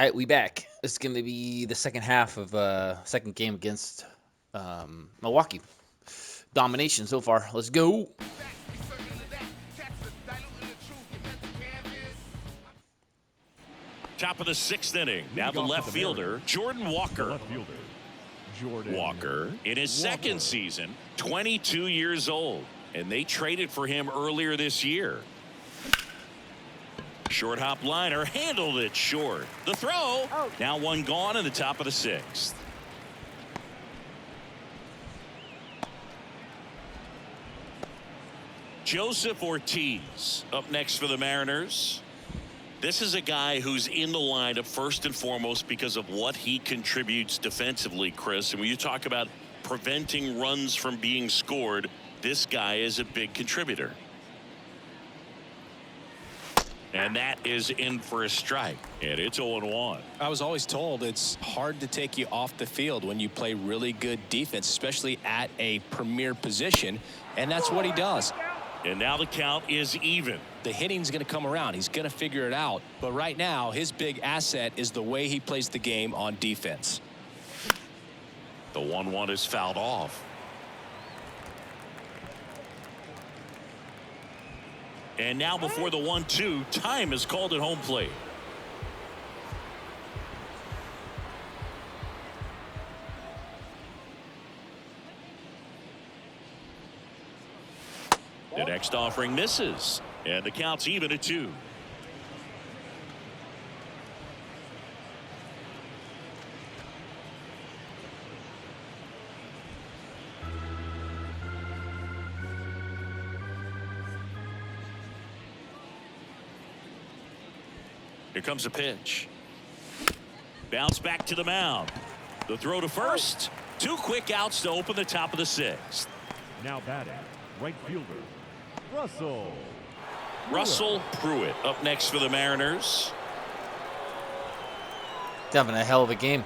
right, we back. It's going to be the second half of second game against Milwaukee. Domination so far. Let's go. Top of the sixth inning. Now the left fielder, Jordan Walker. Walker in his second season, 22 years old, and they traded for him earlier this year. Short hop liner handled it short. The throw. Now one gone in the top of the sixth. Joseph Ortiz up next for the Mariners. This is a guy who's in the lineup first and foremost because of what he contributes defensively, Chris. And when you talk about preventing runs from being scored, this guy is a big contributor. And that is in for a strike. And it's 0-1. I was always told it's hard to take you off the field when you play really good defense, especially at a premier position. And that's what he does. And now the count is even. The hitting's going to come around. He's going to figure it out. But right now, his big asset is the way he plays the game on defense. The 1-1 is fouled off. And now before the 1-2, time is called at home plate. The next offering misses, and the count's even at 2. Here comes a pitch. Bounce back to the mound. The throw to first. 2 quick outs to open the top of the sixth. Now batting, right fielder, Russell Pruitt up next for the Mariners. Having a hell of a game.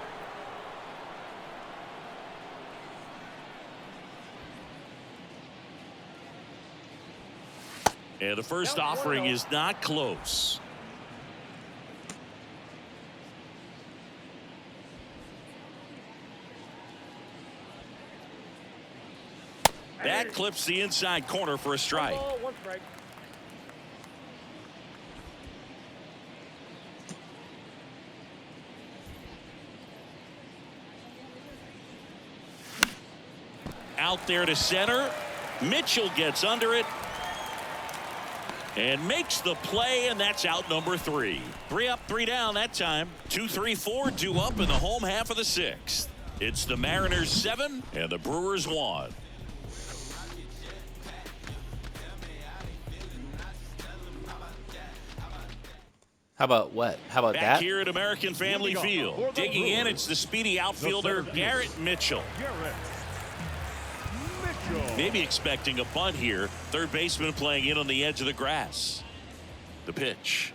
And the first offering is not close. That clips the inside corner for a strike. Out there to center. Mitchell gets under it and makes the play, and that's out number 3. 3 up, 3 down that time. 2, 3, 4 due up in the home half of the sixth. It's the Mariners 7 and the Brewers 1. How about what? How about Back that? here at American Family Field. Digging in, it's the speedy outfielder, Garrett Mitchell. Maybe expecting a bunt here. Third baseman playing in on the edge of the grass. The pitch.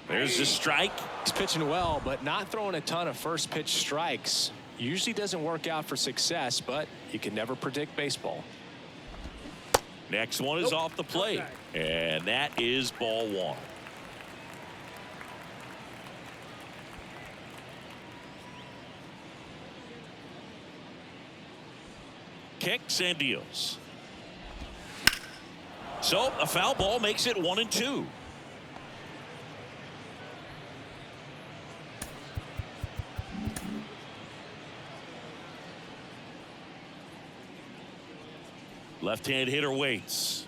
There's the strike. He's pitching well, but not throwing a ton of first pitch strikes. Usually doesn't work out for success, but you can never predict baseball. Next one is off the plate, and that is ball 1. Kicks and deals. So a foul ball makes it 1-2. Left-hand hitter waits.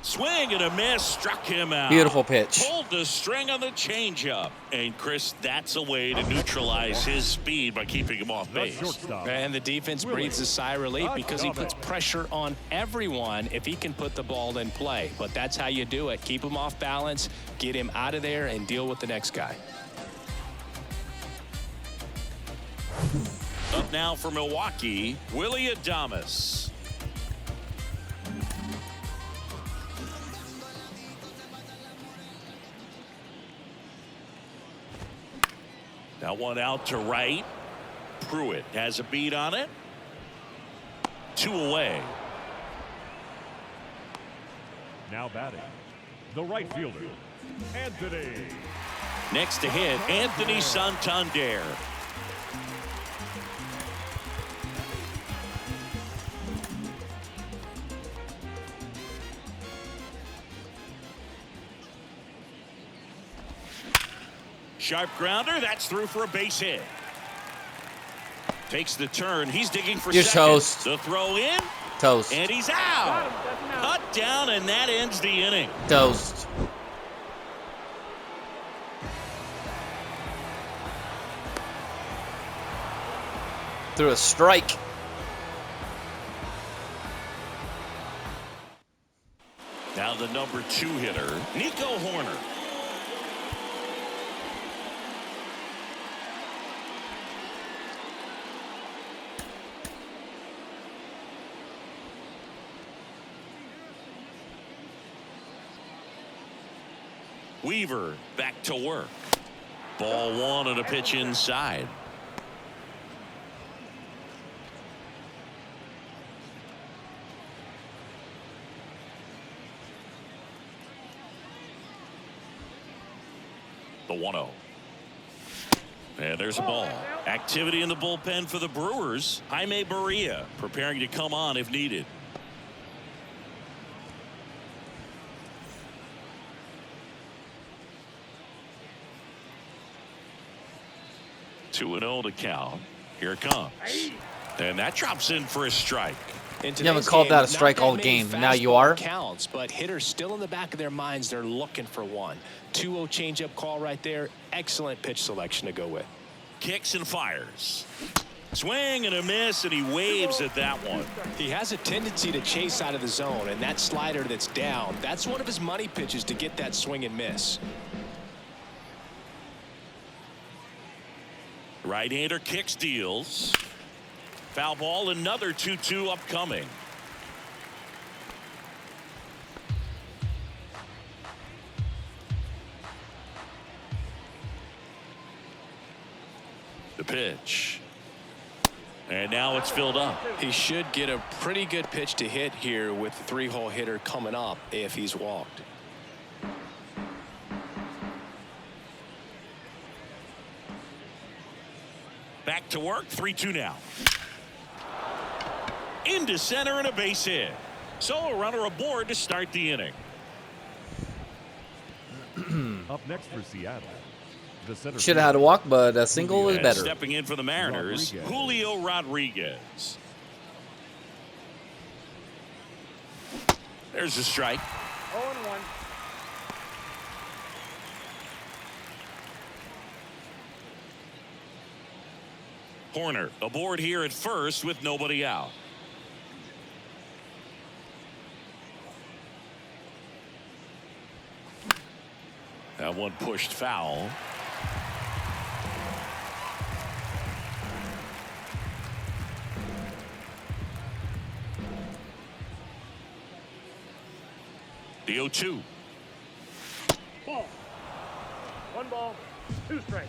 Swing and a miss, struck him out. Beautiful pitch. Pulled the string on the changeup. And Chris, that's a way to neutralize his speed by keeping him off base. And the defense breathes a sigh of relief because he puts pressure on everyone if he can put the ball in play. But that's how you do it. Keep him off balance, get him out of there, and deal with the next guy. Up now for Milwaukee, Willie Adames. Now one out to right. Pruitt has a beat on it. 2 away. Now batting, the right fielder, Anthony Next to hit, Anthony Santander. Sharp grounder. That's through for a base hit. Takes the turn. He's digging for You're second. toast. The throw in. Toast. And he's out. Cut down, and that ends the inning. Toast. Through a strike. Now the number 2 hitter, Nico Horner. Weaver back to work. Ball 1 and a pitch inside. The 1-0. And there's a ball. Activity in the bullpen for the Brewers. Jaime Barria preparing to come on if needed. 2-0 to count. Here it comes. And that drops in for a strike. You haven't called that a strike all game. Now you are. Counts, but hitters still in the back of their minds. They're looking for one. 2-0 changeup call right there. Excellent pitch selection to go with. Kicks and fires. Swing and a miss, and he waves at that one. He has a tendency to chase out of the zone, and that slider that's down, that's one of his money pitches to get that swing and miss. Right-hander kicks, deals. Foul ball, another 2-2 upcoming. The pitch. And now it's filled up. He should get a pretty good pitch to hit here with the 3-hole hitter coming up if he's walked. Back to work, 3-2 now. Into center and a base hit. So a runner aboard to start the inning. Up next for Seattle. Should have had a walk, but a single is And better. stepping in for the Mariners, Julio Rodriguez. There's a strike. 0-1. Horner aboard here at first with nobody out. That one pushed foul. The 0-2. Ball. 1 ball, 2 strikes.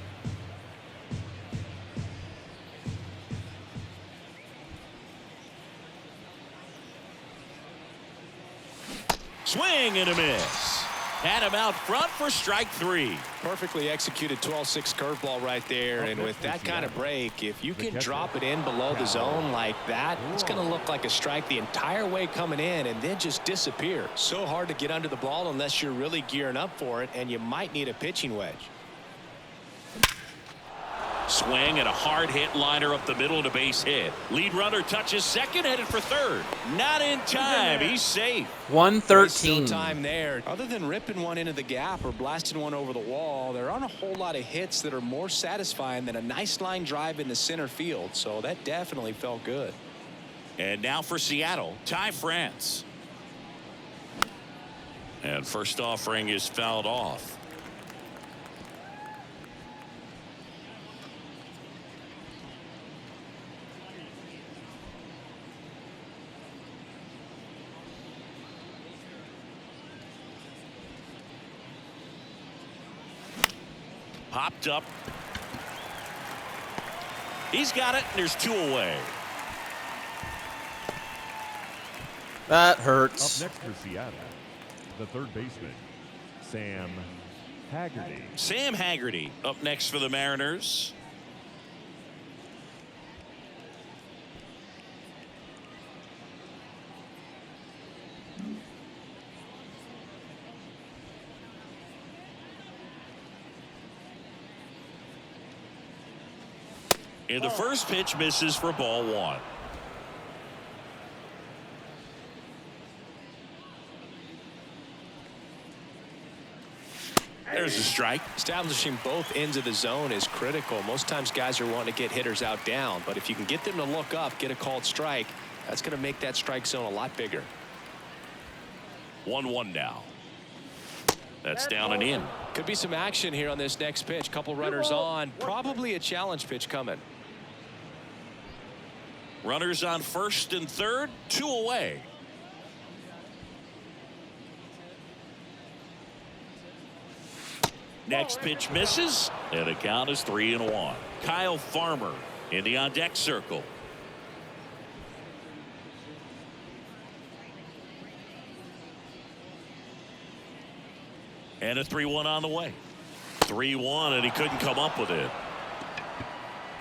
Swing and a miss. Had him out front for strike 3. Perfectly executed 12-6 curveball right there, and with that kind of break, if you can drop it in below the zone like that, it's going to look like a strike the entire way coming in and then just disappear. So hard to get under the ball unless you're really gearing up for it, and you might need a pitching wedge. Swing and a hard hit liner up the middle to base hit. Lead runner touches second, headed for third. Not in time. He's safe. 113. Still time there. Other than ripping one into the gap or blasting one over the wall, there aren't a whole lot of hits that are more satisfying than a nice line drive in the center field. So that definitely felt good. And now for Seattle, Ty France. And first offering is fouled off. Popped up. He's got it, and there's 2 away. That Up hurts. next for Seattle, the third baseman, Sam Haggerty. Sam Haggerty up next for the Mariners. And the first pitch misses for ball one. There's a strike. Establishing both ends of the zone is critical. Most times guys are wanting to get hitters out down, but if you can get them to look up, get a called strike, that's going to make that strike zone a lot bigger. 1-1 now. That's down and in. Could be some action here on this next pitch. Couple runners on. Probably a challenge pitch coming. Runners on first and third, 2 away. Next pitch misses, and the count is 3-1. Kyle Farmer in the on deck circle. And a 3-1 on the way. 3-1, and he couldn't come up with it.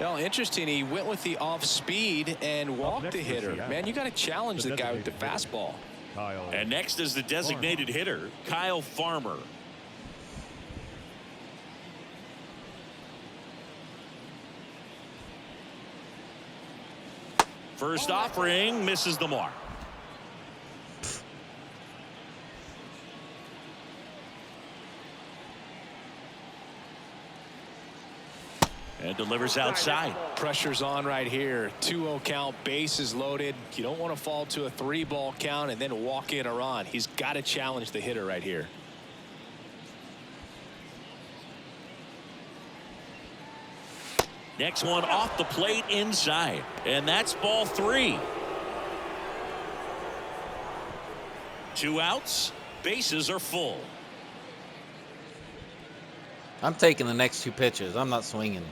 Well, interesting. He went with the off speed and walked the hitter. Man, you got to challenge the guy with the fastball. And next is the designated hitter, Kyle Farmer. First offering misses the mark. And delivers outside. Pressure's on right here. 2-0 count, bases loaded. You don't want to fall to a 3-ball count and then walk in a run. He's got to challenge the hitter right here. Next one off the plate inside, and that's ball 3. 2 outs, bases are full. I'm taking the next 2 pitches. I'm not swinging.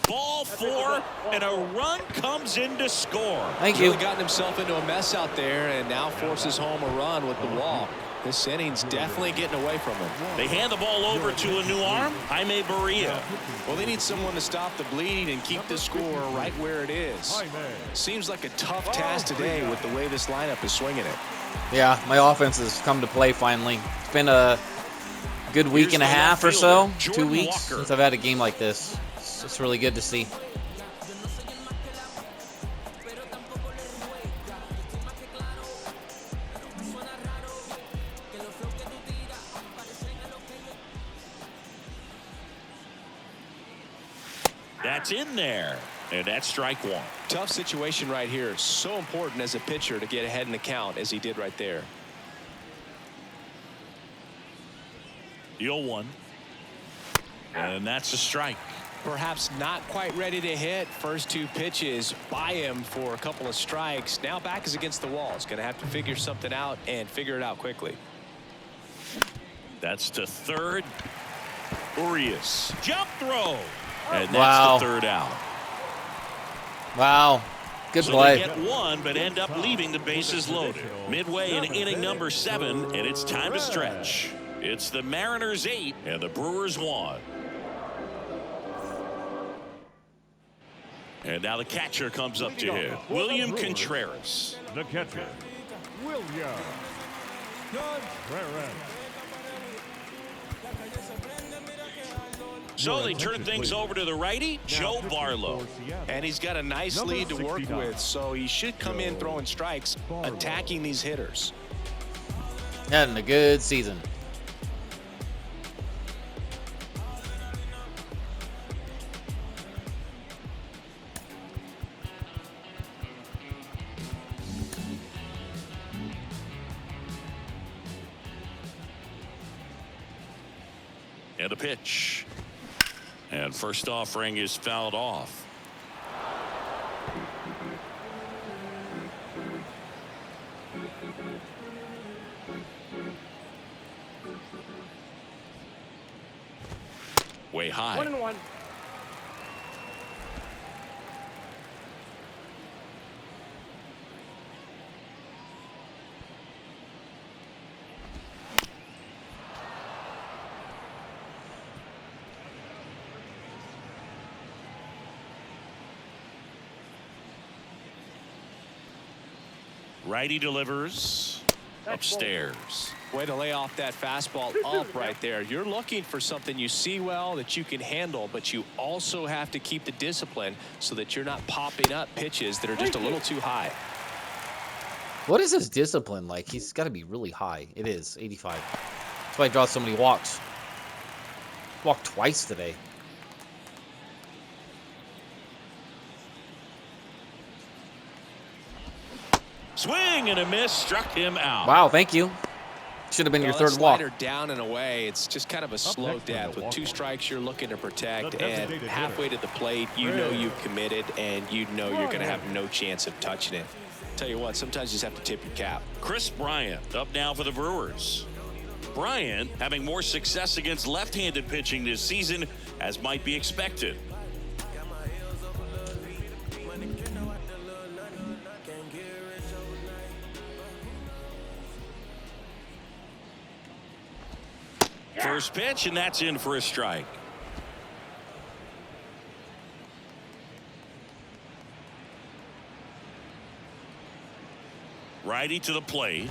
Ball 4, and a run comes in to score. Thank He's you. really gotten himself into a mess out there and now forces home a run with the walk. This inning's definitely getting away from him. They hand the ball over to a new arm, Jaime Barria. Well, they need someone to stop the bleed and keep the score right where it is. Seems like a tough task today with the way this lineup is swinging it. Yeah, my offense has come to play finally. It's been a good week and a half or so, 2 weeks since I've had a game like this. It's really good to see. That's in there, and that's strike 1. Tough situation right here. So important as a pitcher to get ahead in the count as he did right there. The 0-1, and that's a strike. Perhaps not quite ready to hit. First 2 pitches by him for a couple of strikes. Now back is against the wall. He's going to have to figure something out and figure it out quickly. That's to third. Urias, jump throw, and that's Wow. the 3rd out. Wow. Good So play. they get 1, but end up leaving the bases loaded. Midway in inning number 7, and it's time to stretch. It's the Mariners 8 and the Brewers 1. And now the catcher comes up to hit. William Contreras. The catcher, William Contreras. So they turn things over to the righty, Joe Barlow. And he's got a nice Number lead to work 69. with, so he should come in throwing strikes, attacking these hitters. Having a good season. And a pitch. And first offering is fouled off. Way high. 1-1. Righty delivers upstairs. Way to lay off that fastball up right there. You're looking for something you see well that you can handle, but you also have to keep the discipline so that you're not popping up pitches that are just a little too high. What is his discipline like? He's got to be really high. It is 85. That's why he draws so many walks. Walked twice today. Swing and a miss, struck him out. Wow, thank you. Should have been your third walk. Slider down and away. It's just kind of a slow death. With 2 strikes, you're looking to protect, and halfway to the plate, you know you've committed, and you know you're going to have no chance of touching it. Tell you what, sometimes you just have to tip your cap. Chris Bryant up now for the Brewers. Bryant having more success against left-handed pitching this season, as might be expected. First pitch, and that's in for a strike. Righty to the plate.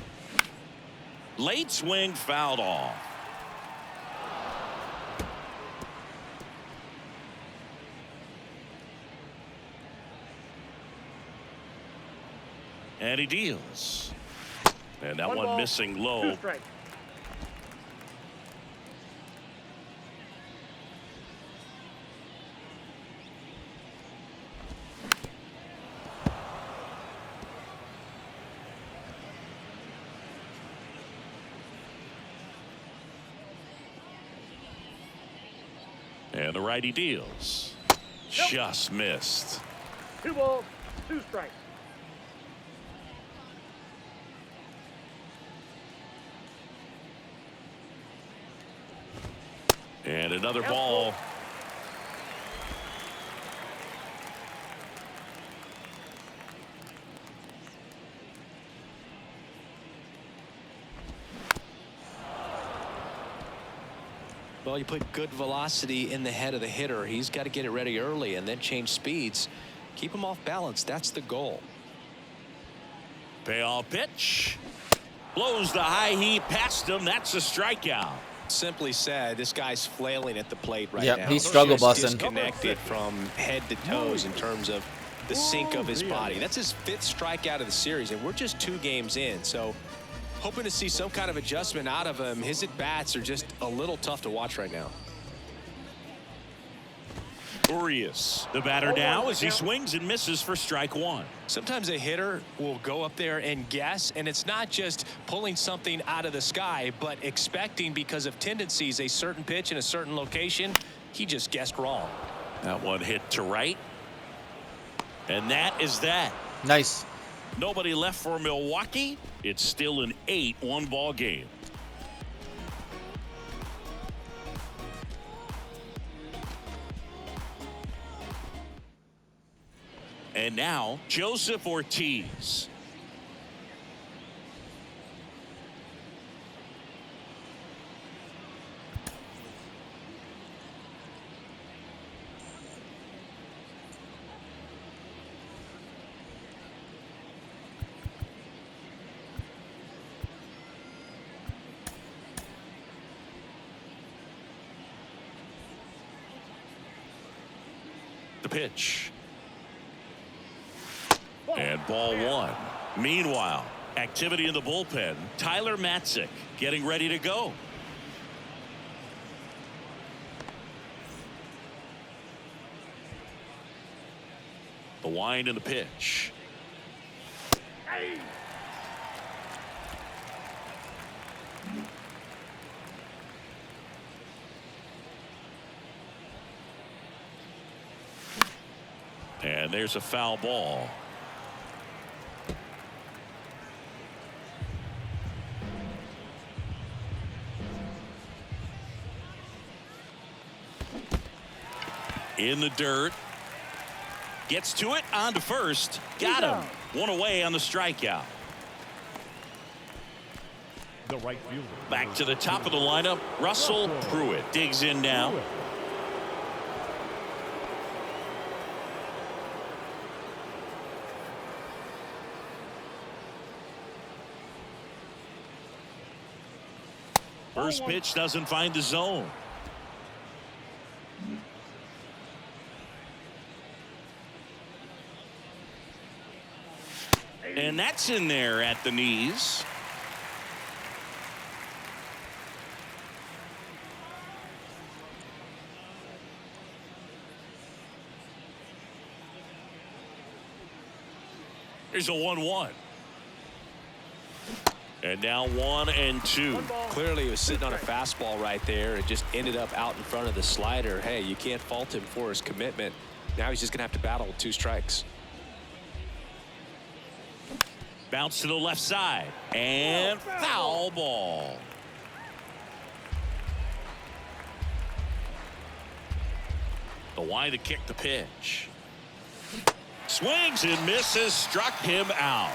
Late swing, fouled off. And he deals. And that one missing low. And the righty deals. Just missed. 2 balls, 2 strikes. And another ball. Well, you put good velocity in the head of the hitter. He's got to get it ready early and then change speeds. Keep him off balance. That's the goal. Payoff pitch. Blows the high heat past him. That's a strikeout. Simply said, this guy's flailing at the plate right now. He's struggle Just busting. disconnected from head to toes in terms of the sink of his body. That's his 5th strikeout of the series, and we're just 2 games in. So hoping to see some kind of adjustment out of him. His at-bats are just a little tough to watch right now. Urias, the batter now as he swings and misses for strike 1. Sometimes a hitter will go up there and guess, and it's not just pulling something out of the sky, but expecting because of tendencies a certain pitch in a certain location. He just guessed wrong. That one hit to right. And that is that. Nice. Nobody left for Milwaukee. It's still an 8-1 ball game. And now Joseph Ortiz. The pitch. And ball 1. Meanwhile, activity in the bullpen. Tyler Matzik getting ready to go. The wind and the pitch. And there's a foul ball. In the dirt. Gets to it, on to first. Got him. One away on the strikeout. The right fielder. Back to the top of the lineup. Russell Pruitt digs in now. First pitch doesn't find the zone. And that's in there at the knees. Here's a 1-1. And now 1-2. Clearly, he was sitting on a fastball right there. It just ended up out in front of the slider. Hey, you can't fault him for his commitment. Now he's just going to have to battle with 2 strikes. Bounce to the left side. And foul ball. The wide to kick the pitch. Swings and misses. Struck him out.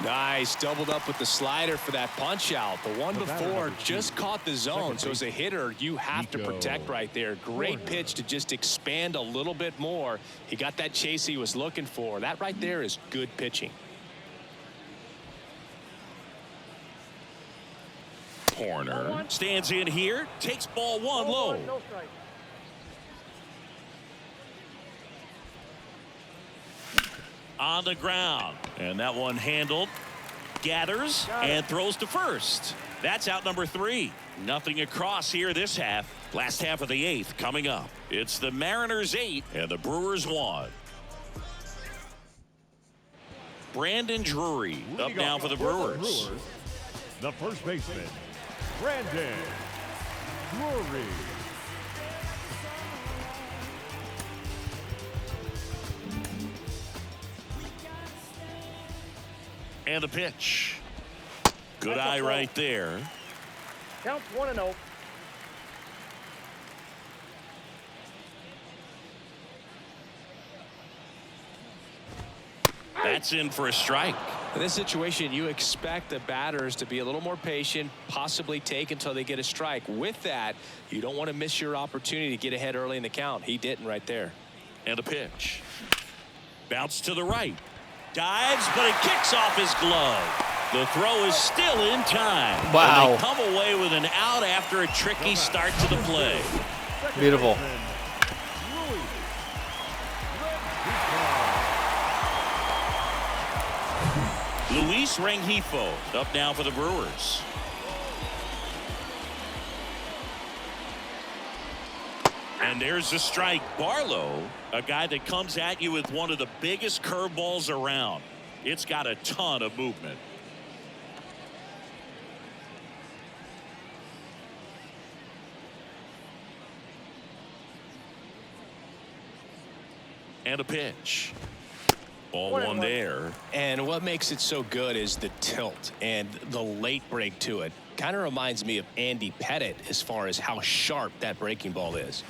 Nice. Doubled up with the slider for that punch out. The one before just caught the zone. So as a hitter, you have to protect right there. Great pitch to just expand a little bit more. He got that chase he was looking for. That right there is good pitching. Corner stands in here. Takes ball 1 low. No strike. On the ground. And that one handled. Gathers and throws to first. That's out number 3. Nothing across here this half. Last half of the 8th coming up. It's the Mariners 8 and the Brewers 1. Brandon Drury up now for the Brewers. The first baseman, Brandon Drury. And the pitch. Good eye right there. Counts 1-0. That's in for a strike. In this situation, you expect the batters to be a little more patient, possibly take until they get a strike. With that, you don't want to miss your opportunity to get ahead early in the count. He didn't right there. And a pitch. Bounce to the right. Dives, but it kicks off his glove. The throw is still in time. Wow. And they come away with an out after a tricky start to the play. Beautiful. Luis Rengifo up now for the Brewers. And there's the strike. Barlow, a guy that comes at you with one of the biggest curveballs around. It's got a ton of movement. And a pitch. Ball 1 there. And what makes it so good is the tilt and the late break to it. Kind of reminds me of Andy Pettit as far as how sharp that breaking ball is.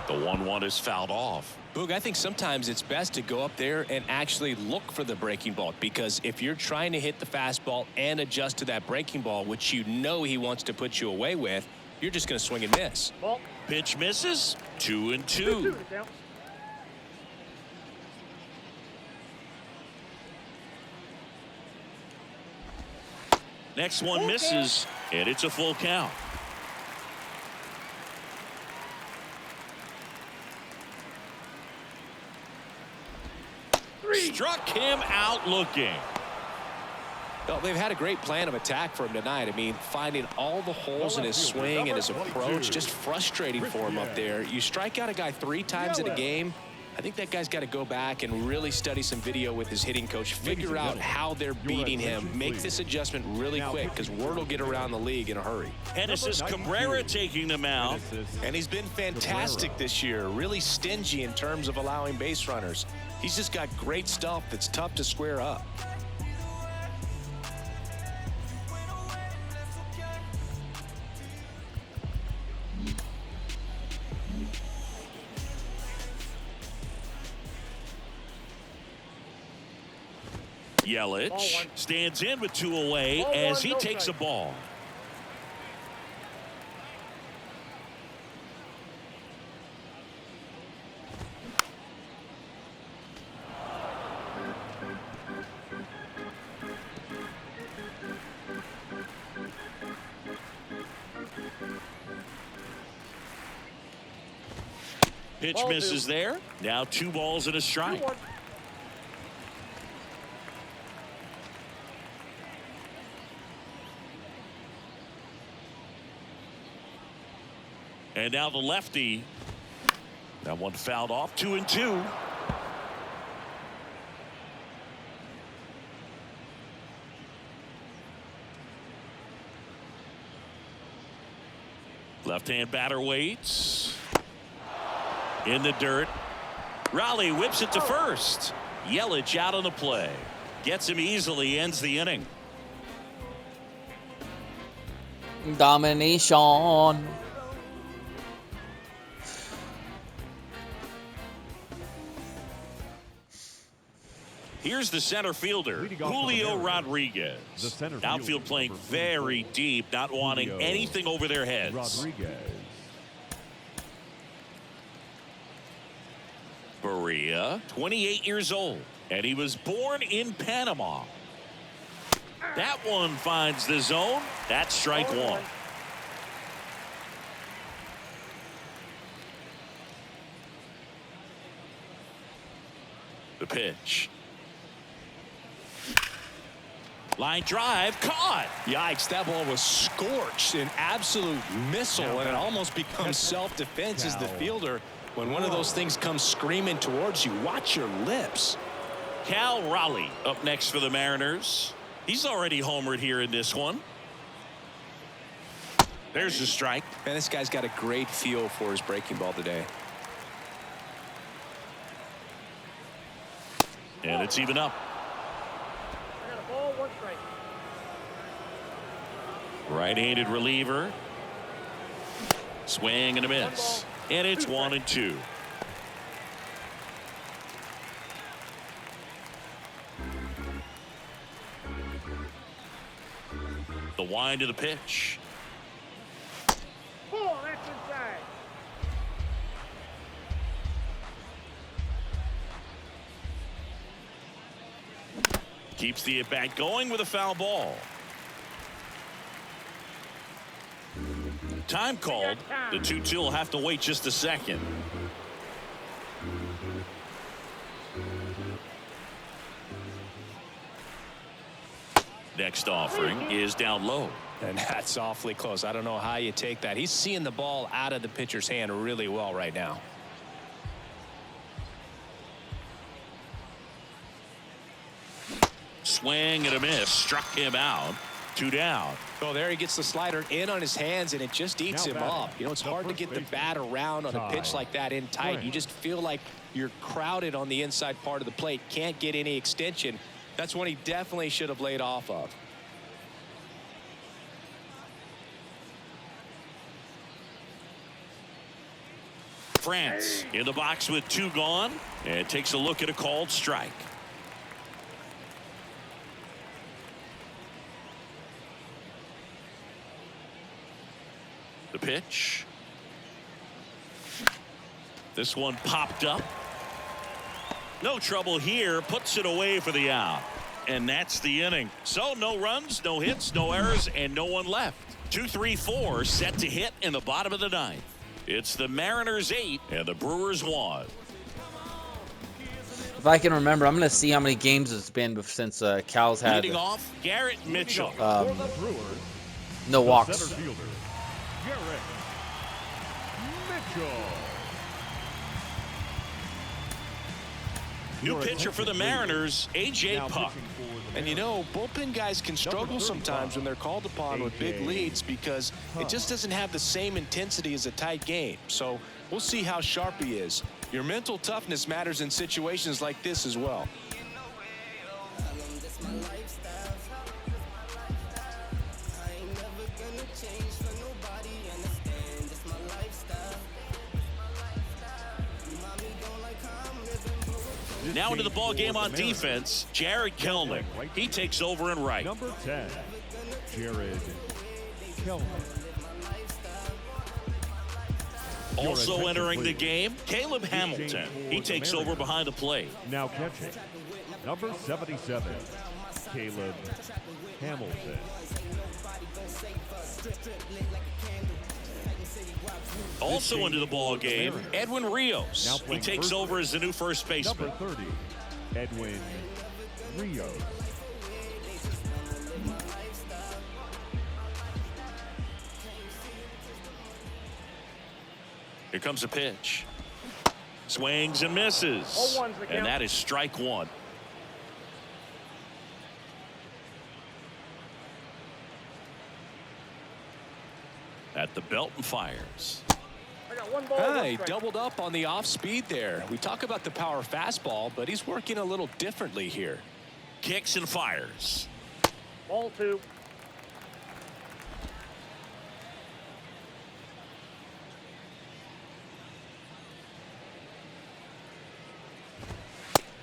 The 1-1 is fouled off. Boog, I think sometimes it's best to go up there and actually look for the breaking ball, because if you're trying to hit the fastball and adjust to that breaking ball, which you know he wants to put you away with, you're just going to swing and miss. Ball. Pitch misses. 2-2. 2-2 to count. Next one misses, and it's a full count. Struck him out looking. Well, they've had a great plan of attack for him tonight. I mean, finding all the holes in his swing and his approach, just frustrating for him up there. You strike out a guy 3 times in a game. I think that guy's got to go back and really study some video with his hitting coach, figure out how they're beating him, make this adjustment really quick, because word will get around the league in a hurry. Genesis Cabrera taking them out. And he's been fantastic this year, really stingy in terms of allowing base runners. He's just got great stuff that's tough to square up. Yelich stands in with 2 away as he takes a ball. Pitch Ball misses two. there. Now 2 balls and a strike. 2-1. And now the lefty. That one fouled off. 2-2. Left-hand batter waits. In the dirt. Raleigh whips it to first. Yelich out on the play. Gets him easily, ends the inning. Domination. Here's the center fielder, Julio Rodriguez. Outfield playing very deep, not wanting anything over their heads. Rodriguez. Berea, 28 years old, and he was born in Panama. That one finds the zone. That's strike 1. The pitch. Line drive, caught. Yikes, that ball was scorched, an absolute missile, and it almost becomes self-defense as the fielder. When one of those things comes screaming towards you, watch your lips. Cal Raleigh up next for the Mariners. He's already homered here in this one. There's the strike. Man, this guy's got a great feel for his breaking ball today. And it's even up. I got a ball, 1 strike. Right-handed reliever. Swing and a miss. And it's 1-2. The wind of the pitch. Ball, that's inside. Keeps the at-bat going with a foul ball. Time called. The 2-2 will have to wait just a second. Next offering is down low. And that's awfully close. I don't know how you take that. He's seeing the ball out of the pitcher's hand really well right now. Swing and a miss. Struck him out. 2 down. Oh, there he gets the slider in on his hands, and it just eats him up. You know, it's hard to get the bat around on a pitch like that in tight. You just feel like you're crowded on the inside part of the plate. Can't get any extension. That's one he definitely should have laid off of. France in the box with 2 gone, and takes a look at a called strike. The pitch. This one popped up. No trouble here. Puts it away for the out. And that's the inning. So no runs, no hits, no errors, and no one left. 2-3-4 set to hit in the bottom of the 9th. It's the Mariners 8 and the Brewers 1. If I can remember, I'm going to see how many games it's been since Cal's had Leading off, Garrett Mitchell. no walks. Center fielder, Garrett Mitchell. New pitcher for the Mariners, A.J. Puck. And you know, bullpen guys can struggle sometimes when they're called upon with big leads because it just doesn't have the same intensity as a tight game. So we'll see how sharp he is. Your mental toughness matters in situations like this as well. Now into the ball game on defense, Jared Kelnick. He takes over in right. Number 10, Jared Kelnick. Also entering the game, Caleb Hamilton. He takes over behind the plate. Now catching, number 77, Caleb Hamilton. Also into the ball game, Edwin Rios. He takes over as the new first baseman. Number 30, Edwin Rios. Here comes a pitch. Swings and misses. And that is strike one. At the belt and fires. I got one ball. He doubled up on the off speed there. We talk about the power fastball, but he's working a little differently here. Kicks and fires. Ball 2.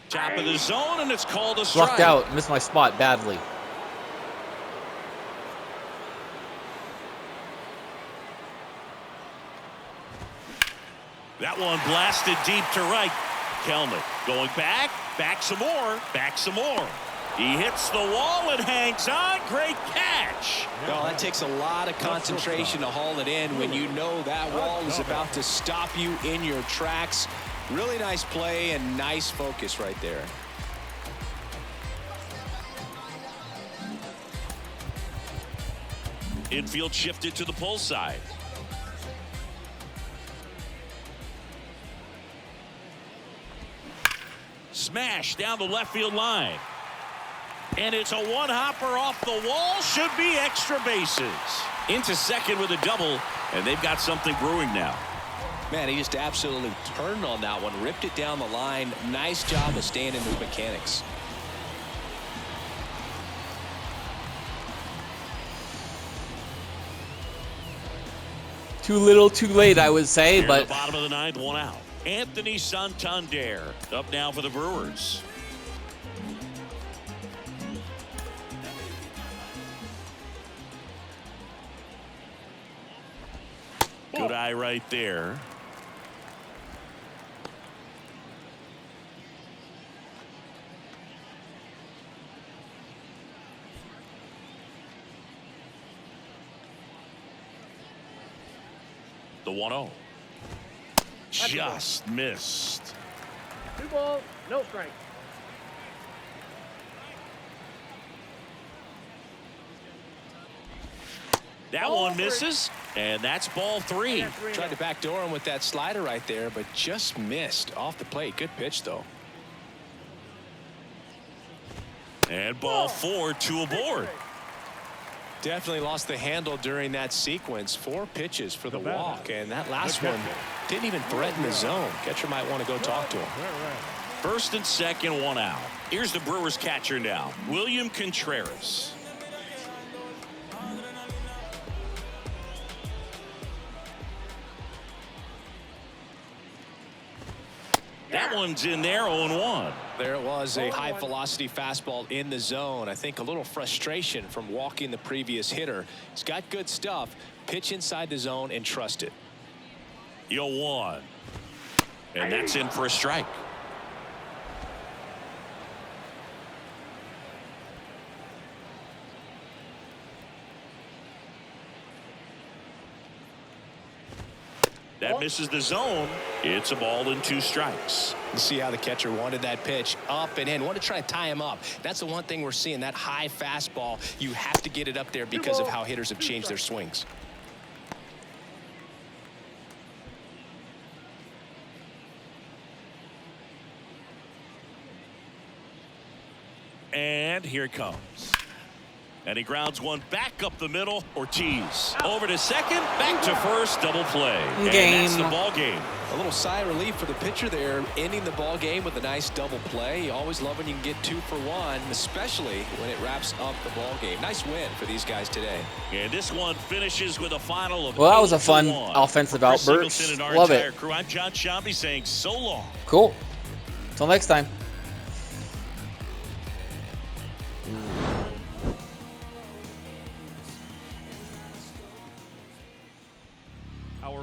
Top of the zone, and it's called a strike. Struck out. Missed my spot badly. That one blasted deep to right. Kelnick going back some more, back some more. He hits the wall and hangs on. Great catch. Well, that takes a lot of concentration to haul it in when you know that wall is about to stop you in your tracks. Really nice play and nice focus right there. Infield shifted to the pull side. Smash down the left field line. And it's a one-hopper off the wall. Should be extra bases. Into second with a double, and they've got something brewing now. Man, he just absolutely turned on that one, ripped it down the line. Nice job of staying in the mechanics. Too little, too late, I would say, Here but at the bottom of the ninth, one out. Anthony Santander up now for the Brewers. Good eye right there. The 1-0. Just missed. 2 balls, no strike. That one misses, and that's ball 3. Tried to backdoor him with that slider right there, but just missed off the plate. Good pitch, though. And ball 4, 2 aboard. Definitely lost the handle during that sequence. 4 pitches for the walk, and that last one didn't even threaten the zone. Catcher might want to go talk to him. First and second, 1 out. Here's the Brewers catcher now, William Contreras. That one's in there, 0-1. There it was, a high velocity fastball in the zone. I think a little frustration from walking the previous hitter. He's got good stuff. Pitch inside the zone and trust it. 0-1. And that's in for a strike. That misses the zone. It's a ball and 2 strikes. You see how the catcher wanted that pitch up and in. Want to try to tie him up. That's the one thing we're seeing, that high fastball. You have to get it up there because of how hitters have changed their swings. And here it comes. And he grounds one back up the middle. Ortiz over to second, back to first, double play. Game. And that's the ball game. A little sigh of relief for the pitcher there, ending the ball game with a nice double play. You always love when you can get 2 for 1, especially when it wraps up the ball game. Nice win for these guys today. And this one finishes with a final of well, that was a fun 8-1. offensive Chris outburst. Singleton and our Love entire it. crew. I'm John Shambi saying so long. Cool. Till next time.